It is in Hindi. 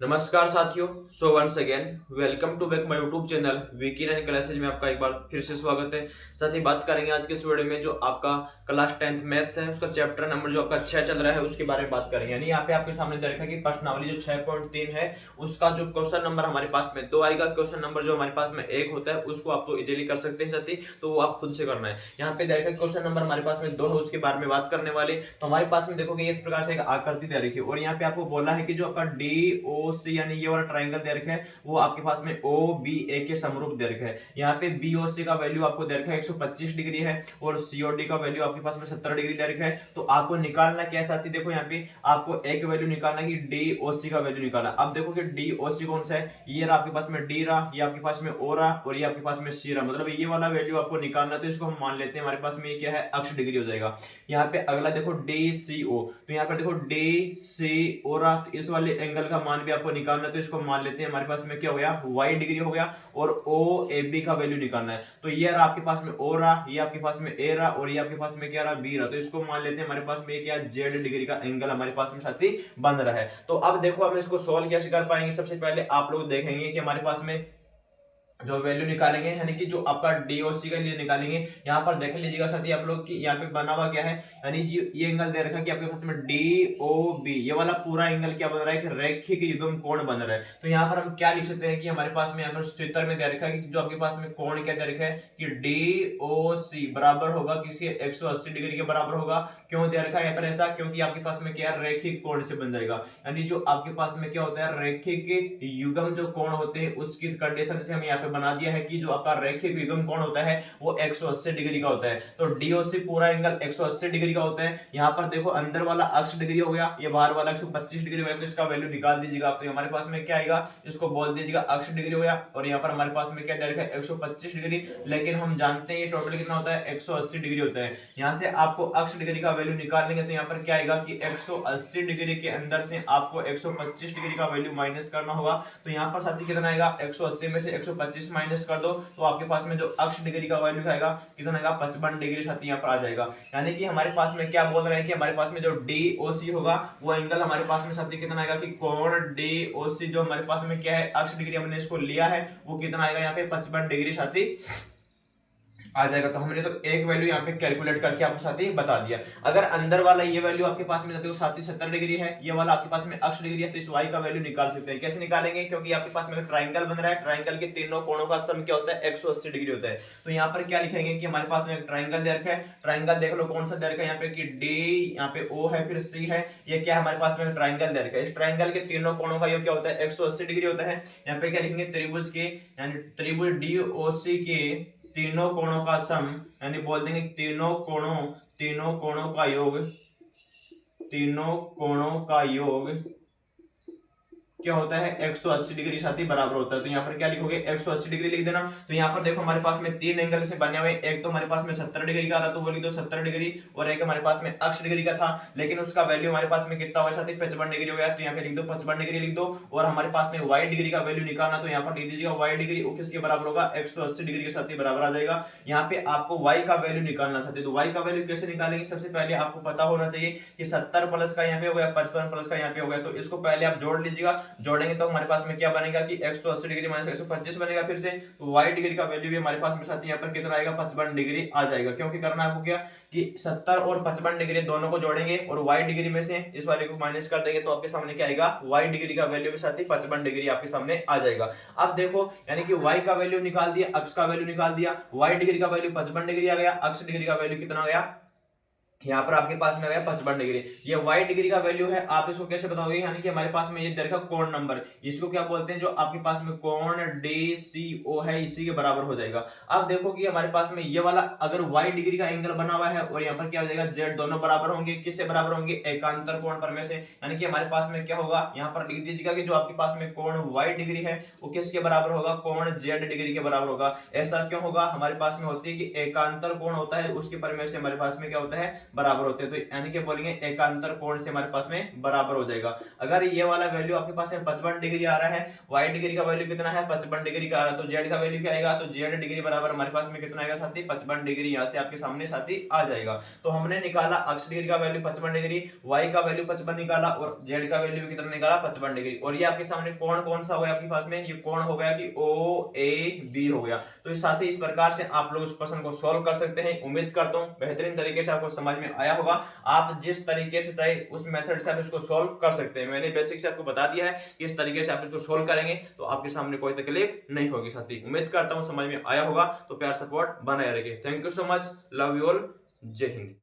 नमस्कार साथियों। So once again welcome to back my YouTube channel Vicky run classes में आपका एक बार फिर से स्वागत है। साथ ही बात करेंगे आज के इस वीडियो में जो आपका क्लास 10th मैथ्स है उसका चैप्टर नंबर जो आपका 6 चल रहा है उसके बारे में बात करेंगे। यानी यहाँ पे आपके सामने दे रखा है कि प्रश्नावली जो 6.3 है उसका जो क्वेश्चन नंबर हमारे पास में 2 आएगा। क्वेश्चन नंबर जो हमारे पास में 1 होता है उसको आप तो इजीली कर सकते हैं साथी, तो वो आप खुद से करना है। यहाँ पे दे रखा है क्वेश्चन नंबर हमारे पास में 2 है, उसके बारे में बात करने वाले। तो हमारे पास में देखोगे इस प्रकार से एक आकृति दे रखी है और यहाँ पे आपको बोला है कि जो आपका डी ओ सी यानी ये वाला ट्राइंगल दे रखा है वो आपके पास में ओ बी ए के समरूप दे रखा है। यहाँ पे बी और सी का वैल्यू आपको दे रखा है 125 डिग्री है और सी और डी का वैल्यू आपके पास में 70 डिग्री दे रखा है। तो आपको निकालना क्या है साथी, देखो यहाँ पे आपको एक वैल्यू निकालना कि डी और सी का वैल्यू निकालना। अब देखो कि डी और सी कौन सा है, ये रहा आपके पास में डी रहा, ये आपके पास में ओ रहा और ये आपके पास में सी रहा, मतलब ये वाला वैल्यू आपको निकालना। तो इसको हम मान लेते हैं हमारे पास में ये क्या है, अक्ष डिग्री हो जाएगा। यहाँ पे अगला देखो डी सी ओ, तो यहाँ पर देखो डी सी ओ रहा, तो इस वाले एंगल का मान भी आपको निकालना है। तो इसको मान लेते हैं हमारे पास में क्या हो गया, y डिग्री हो गया और ओ ए बी का वैल्यू निकालना है। तो ये रहा आपके पास में o रहा, ये आपके पास में a रहा और ये आपके पास में क्या रहा, b रहा। तो इसको मान लेते हैं हमारे पास में क्या, z डिग्री का एंगल हमारे पास में साथी बन रहा है। तो अब देखो हम इसको सोल्व कैसे कर पाएंगे। सबसे पहले आप लोग देखेंगे कि हमारे पास में जो वैल्यू निकालेंगे यानी कि जो आपका डीओसी के लिए निकालेंगे, यहाँ पर देख लीजिएगा साथी आप लोग कि यहाँ पे बना हुआ क्या है, यानी ये एंगल दे रखा है कि आपके पास में डी ओ बी, ये वाला पूरा एंगल क्या बन रहा है कि रेखिक युग्म कोण बन रहा है। तो यहाँ पर हम क्या लिख सकते हैं कि हमारे पास में यहाँ पर चित्र में दे रखा है कि जो आपके पास में कोण क्या दे रखा है कि डी ओ सी बराबर होगा किसी 180 डिग्री के बराबर होगा। क्यों दे रखा है यहाँ पर ऐसा, क्योंकि आपके पास में क्या रेखिक कोण से बन जाएगा। यानी जो आपके पास में क्या होता है, रेखिक युग्म जो कोण होते हैं उसकी कंडीशन से हम यहाँ पे बना दिया है कि जो आपका रेखिक युग्म कोण होता है वो 180 डिग्री का होता है। तो डीओसी पूरा एंगल 180 डिग्री का होता है। यहाँ पर देखो अंदर वाला अक्ष डिग्री हो गया, ये बाहर वाला 125 डिग्री हो गया, तो इसका वैल्यू निकाल दीजिएगा आप। तो हमारे पास में क्या आएगा, इसको बोल दीजिएगा अक्ष डिग्री हो गया और यहाँ पर हमारे पास में क्या दे रखा है 125 डिग्री, लेकिन हम जानते हैं ये टोटल कितना होता है 180 डिग्री होता है। यहाँ से आपको अक्ष डिग्री का वैल्यू निकालेंगे तो यहाँ पर क्या आएगा कि 180 डिग्री के अंदर से आपको 125 डिग्री का वैल्यू माइनस करना होगा। तो यहाँ पर साथी कितना आएगा, 180 में से 125 माइनस कर दो तो आपके पास में जो अक्ष डिग्री का वैल्यू आएगा कितना आएगा, 55 डिग्री साथी यहाँ पर आ जाएगा। यानी कि हमारे पास में क्या बोल रहे हैं कि हमारे पास में जो डी ओ सी होगा वो एंगल हमारे पास में साथी कितना आएगा कि कोण डी ओ सी जो हमारे पास में क्या है अक्ष डिग्री हमने इसको लिया है वो कितना आएगा यहाँ पे 55 डिग्री साथी आ जाएगा। तो हमने तो एक वैल्यू यहाँ पे कैलकुलेट करके आपको साथ ही बता दिया। अगर अंदर वाला ये वैल्यू आपके पास में जाते साथ ही 70 डिग्री है, ये वाला आपके पास में अक्ष डिग्री है, तो इस y का वैल्यू निकाल सकते हैं। कैसे निकालेंगे, क्योंकि आपके पास में ट्राइंगल बन रहा है, ट्राइंगल के तीनों कोणों का सम क्या होता है 180 डिग्री होता है। तो यहाँ पर क्या लिखेंगे कि हमारे पास में एक ट्राइंगल दे रखा है, ट्राइंगल देख लो कौन सा दे रखा है यहाँ पे कि डी, यहाँ पे ओ है फिर सी है, ये क्या है हमारे पास में ट्राइंगल दे रखा है। इस ट्राइंगल के तीनों कोणों का योग क्या होता है 180 डिग्री होता है। यहाँ पे क्या लिखेंगे, त्रिभुज के यानी त्रिभुज डी ओ सी के तीनों कोणों का सम, यानी बोल देंगे तीनों कोणों का योग, तीनों कोणों का योग क्या होता है 180 डिग्री साथी बराबर होता है। तो यहाँ पर क्या लिखोगे 180 डिग्री लिख देना। तो यहाँ पर देखो हमारे पास में तीन एंगल से बने हुए, एक तो हमारे पास में 70 डिग्री का था तो वो लिख दो 70 डिग्री, और एक हमारे पास में अक्ष डिग्री का था लेकिन उसका वैल्यू हमारे पास में कितना हुआ साथी 55 डिग्री हो गया। तो यहाँ पे लिख दो 55 डिग्री लिख दो। और हमारे पास में y डिग्री का वैल्यू निकालना, तो यहाँ पर लिख दीजिएगा y डिग्री वो किसके बराबर होगा 180 डिग्री के साथ बराबर आ जाएगा। यहाँ पे आपको y का वैल्यू निकालना चाहते तो y का वैल्यू कैसे निकालेंगे, सबसे पहले आपको पता होना चाहिए कि 70 प्लस का यहाँ पे हो गया 55 प्लस का यहाँ पे हो गया, तो इसको पहले आप जोड़ लीजिएगा। जोड़ेंगे तो हमारे पास में क्या बनेगा कि 180 डिग्री माइनस 125 बनेगा फिर से, तो y डिग्री का वैल्यू भी हमारे पास में साथ यहाँ पर कितना आएगा 55 डिग्री आ जाएगा। क्योंकि करना आपको क्या कि 70 और 55 डिग्री दोनों को जोड़ेंगे और y डिग्री में से इस वाले को माइनस कर देंगे तो आपके सामने क्या आएगा y डिग्री का वैल्यू भी साथ ही 55 डिग्री आपके सामने आ जाएगा। अब देखो यानी कि y का वैल्यू निकाल दिया, अक्ष का वैल्यू निकाल दिया, y डिग्री का वैल्यू 55 डिग्री आ गया, अक्ष डिग्री का वैल्यू कितना आ गया यहाँ पर आपके पास में गया 55 डिग्री। ये y डिग्री का वैल्यू है, आप इसको कैसे बताओगे, यानी कि हमारे पास में ये दे रखा कोण नंबर, इसको क्या बोलते हैं जो आपके पास में कोण DCO है इसी के बराबर हो जाएगा। अब देखो कि हमारे पास में ये वाला अगर y डिग्री का एंगल बना हुआ है और यहाँ पर क्या हो जाएगा z, दोनों बराबर होंगे, किससे बराबर होंगे एकांतर कोण पर में से। यानी कि हमारे पास में क्या होगा, यहाँ पर लिख दीजिएगा कि जो आपके पास में कोण y डिग्री है वो किसके बराबर होगा, कोण z डिग्री के बराबर होगा। ऐसा क्यों होगा, हमारे पास में होती है कि एकांतर कोण होता है उसके पर में से हमारे पास में क्या होता है बराबर होते हैं। तो यानी कि बोलेंगे एकांतर कोण से हमारे पास में बराबर हो जाएगा। अगर ये वाला वैल्यू आपके पास में 55 डिग्री आ रहा है, y डिग्री का वैल्यू कितना है 55 डिग्री का आ रहा है, तो z का वैल्यू क्या आएगा, तो z डिग्री बराबर हमारे पास में कितना आएगा साथी 55 डिग्री, यहाँ से आपके सामने साथी आ जाएगा। तो हमने निकाला अक्ष डिग्री का वैल्यू 55 डिग्री, y का वैल्यू 55 निकाला और z का वैल्यू कितना निकाला 55 डिग्री। और ये आपके सामने कोण कौन सा हो गया आपके पास में, ये कोण हो गया कि OAB हो गया। तो साथ ही इस प्रकार से आप लोग इस प्रश्न को सॉल्व कर सकते हैं। उम्मीद करता हूं बेहतरीन तरीके से आपको समझ में आया होगा। आप जिस तरीके से चाहे उस मेथड से आप इसको सॉल्व कर सकते हैं। मैंने बेसिक से आपको बता दिया है कि इस तरीके से आप इसको सॉल्व करेंगे तो आपके सामने कोई तकलीफ नहीं होगी साथी। उम्मीद करता हूं समझ में आया होगा। तो प्यार सपोर्ट बनाए रखिए। Thank you so much, love you all, जय हिंद।